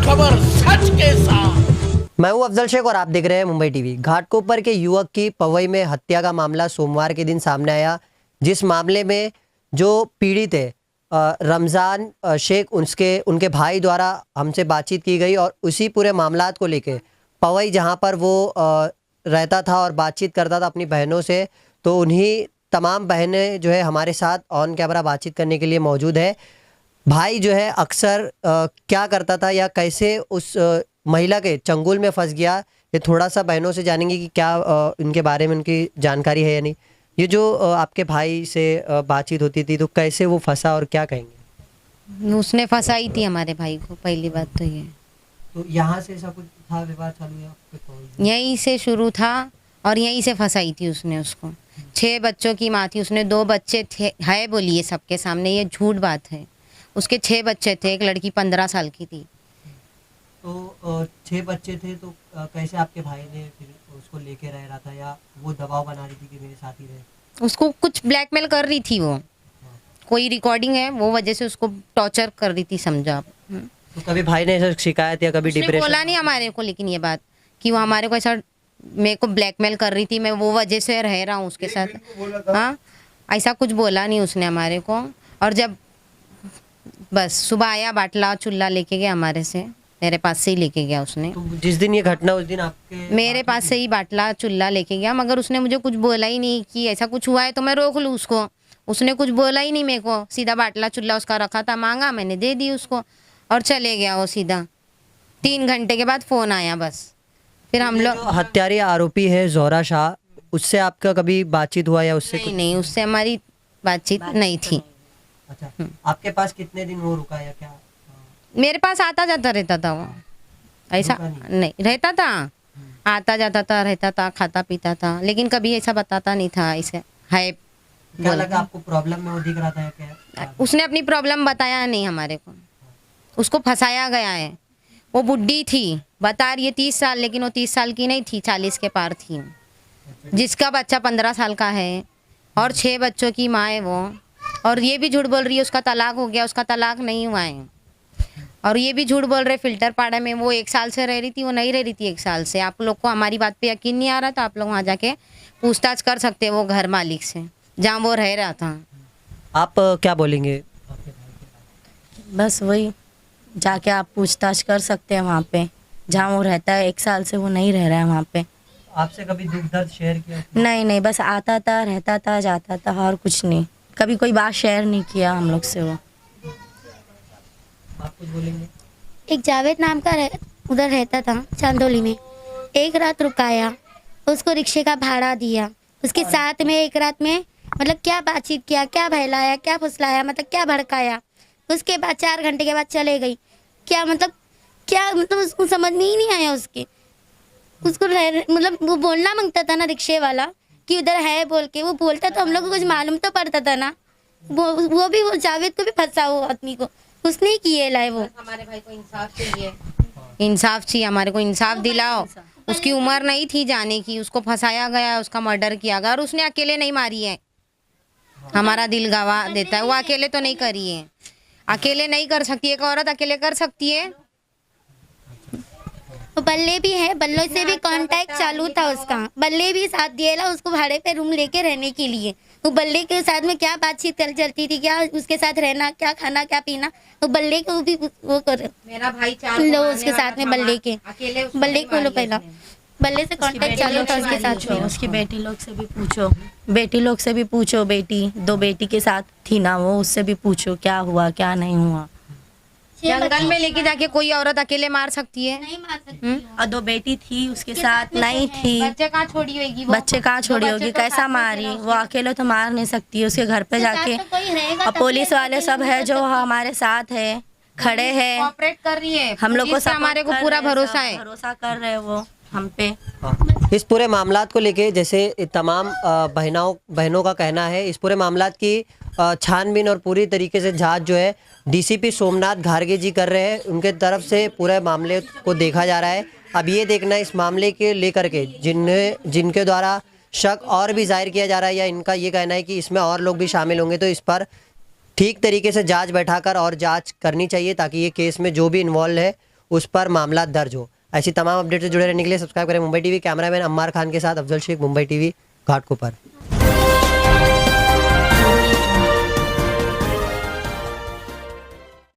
खबर सच के साथ। मैं हूं अफजल शेख और आप देख रहे हैं मुंबई टीवी। घाटकोपर के युवक की पवई में हत्या का मामला सोमवार के दिन सामने आया, जिस मामले में जो पीड़ित है रमज़ान शेख, उनके भाई द्वारा हमसे बातचीत की गई और उसी पूरे मामलात को लेके पवई जहां पर वो रहता था और बातचीत करता था अपनी बहनों से, तो उन्हीं तमाम बहनें जो है हमारे साथ ऑन कैमरा बातचीत करने के लिए मौजूद है। भाई जो है अक्सर क्या करता था या कैसे उस महिला के चंगुल में फंस गया, ये थोड़ा सा बहनों से जानेंगे कि क्या इनके बारे में उनकी जानकारी है या नहीं। ये जो आपके भाई से बातचीत होती थी तो कैसे वो फंसा और क्या कहेंगे? उसने फंसाई थी हमारे भाई को, पहली बात तो ये। तो यहाँ से सब कुछ था, व्यवहार चालू या यहीं से शुरू था और यहीं से फंसाई थी उसने उसको। 6 बच्चों की माँ थी, उसने 2 बच्चे थे, है बोलिए सबके सामने, ये झूठ बात है। उसके 6 बच्चे थे, एक लड़की 15 साल की थी। तो 6 बच्चे थे तो कैसे आपके भाई ने फिर उसको लेके रह रहा था, या वो दबाव बना रही थी कि मेरे साथ ही रहे? उसको कुछ ब्लैकमेल कर रही थी वो, कोई रिकॉर्डिंग है, वो वजह से उसको टॉर्चर कर रही थी, समझा आप। तो कभी भाई ने ऐसा शिकायत या कभी उसने डिप्रेशन बोला नहीं हमारे को, लेकिन ये बात कि वो हमारे को ऐसा मेरे को ब्लैकमेल कर रही थी, मैं वो वजह से रह रहा हूँ उसके साथ, हाँ, ऐसा कुछ बोला नहीं उसने हमारे को। और जब बस सुबह आया, बाटला चुल्ला लेके गया हमारे से, मेरे पास से ही लेके गया उसने। तो जिस दिन ये घटना, उस दिन आपके मेरे पास से ही बाटला चुल्ला लेके गया, मगर उसने मुझे कुछ बोला ही नहीं कि ऐसा कुछ हुआ है तो मैं रोक लूँ उसको। उसने कुछ बोला ही नहीं मेरे को, सीधा बाटला चुल्ला उसका रखा था, मांगा, मैंने दे दी उसको और चले गया वो सीधा। 3 घंटे के बाद फ़ोन आया बस। फिर हम लोग, जो हत्यारे आरोपी है जोहरा शाह, उससे आपका कभी बातचीत हुआ या उससे नहीं नहीं, उससे हमारी बातचीत नहीं थी। अच्छा, आपके पास कितने दिन वो रुका या क्या? मेरे पास आता जाता रहता था वो, ऐसा रुका नहीं रहता था, आता जाता था, रहता था, खाता पीता था, लेकिन कभी ऐसा बताता नहीं था ऐसे है। क्या लगा आपको प्रॉब्लम में वो दिख रहा था या क्या? उसने अपनी प्रॉब्लम बताया नहीं हमारे को, उसको फंसाया गया है। वो बुढ़ी थी, बता रही है 30 साल, लेकिन वो 30 साल की नहीं थी, 40 के पार थी। जिसका बच्चा 15 साल का है और 6 बच्चों की माँ है वो। और ये भी झूठ बोल रही है उसका तलाक हो गया, उसका तलाक नहीं हुआ है। और ये भी झूठ बोल रहे फिल्टर पाड़ा में वो 1 साल से रह रही थी, वो नहीं रह रही थी 1 साल से। आप लोग को हमारी बात पे यकीन नहीं आ रहा तो आप लोग वहाँ जाके पूछताछ कर सकते हैं वो घर मालिक से जहाँ वो रह रहा था। आप क्या बोलेंगे? बस वही, जाके आप पूछताछ कर सकते हैं वहाँ पे जहाँ वो रहता है। 1 साल से वो नहीं रह रहा है वहाँ पे। आपसे कभी दुख दर्द शेयर किया? नहीं नहीं, बस आता था, रहता था, जाता था और कुछ नहीं। कभी कोई बात शेयर नहीं किया हम लोग से वो। आप कुछ बोलेंगे? एक जावेद नाम का उधर रहता था चांदोली में। एक रात रुकाया, उसको रिक्शे का भाड़ा दिया, उसके साथ में एक रात में मतलब क्या बातचीत किया, क्या बहलाया, क्या फुसलाया, मतलब क्या भड़काया। उसके बाद 4 घंटे के बाद चले गई। क्या मतलब उसको समझ में ही नहीं आया उसके। उसको मतलब वो बोलना मांगता था ना रिक्शे वाला कि उधर है बोल के, वो बोलता तो हम लोग को कुछ मालूम तो पड़ता था ना। वो जावेद को भी फंसा वो आदमी को, उसने ही किए लाए वो। हमारे भाई को इंसाफ चाहिए, इंसाफ चाहिए, हमारे को इंसाफ दिलाओ। उसकी उम्र नहीं थी जाने की, उसको फंसाया गया, उसका मर्डर किया गया और उसने अकेले नहीं मारी है। हमारा दिल गवाह देता है, वो अकेले तो नहीं करी है, अकेले नहीं कर सकती। एक औरत अकेले कर सकती है? तो बल्ले भी है, बल्लों से भी कांटेक्ट चालू था उसका। बल्ले भी साथ दिएला उसको भाड़े पे रूम लेके रहने के लिए। वो बल्ले के साथ में क्या बातचीत चलती थी, क्या उसके साथ रहना, क्या खाना, क्या पीना, तो बल्ले को भी वो कर मेरा भाई 4 लो उसके साथ में बल्ले को लो पहला बल्ले से कांटेक्ट चालू था उसके साथ में। उसकी बेटी लोग से भी पूछो, बेटी लोग से भी पूछो, बेटी 2 बेटी के साथ थी ना वो, उससे भी पूछो क्या हुआ क्या नहीं हुआ। जंगल में लेके जाके कोई औरत अकेले मार सकती है? नहीं मार सकती। और 2 बेटी थी उसके साथ नहीं थी। बच्चे कहाँ छोड़ी होगी वो? बच्चे कहाँ छोड़ी होगी, कैसा मारी वो? अकेले तो मार नहीं सकती, उसके घर पे जाके। तो कोई रहेगा और पुलिस वाले सब है जो हमारे साथ है, खड़े हैं, कोऑपरेट कर रही है हम लोग को पुलिस पे हमारे को पूरा भरोसा है। भरोसा कर रहे हैं वो हम पे। इस पूरे मामलात को लेके जैसे तमाम बहनों का कहना है, इस पूरे मामलात की छानबीन और पूरी तरीके से जांच जो है डीसीपी सोमनाथ घारगे जी कर रहे हैं। उनके तरफ से पूरे मामले को देखा जा रहा है। अब ये देखना इस मामले के लेकर के जिनके द्वारा शक और भी जाहिर किया जा रहा है या इनका ये कहना है कि इसमें और लोग भी शामिल होंगे, तो इस पर ठीक तरीके से जांच बैठाकर और जांच करनी चाहिए ताकि ये केस में जो भी इन्वॉल्व है उस पर मामला दर्ज हो। ऐसी तमाम अपडेट से जुड़े रहने के लिए सब्सक्राइब करें मुंबई टीवी। कैमरामैन अम्मार खान के साथ अफजल शेख, मुंबई टीवी, घाटकोपर।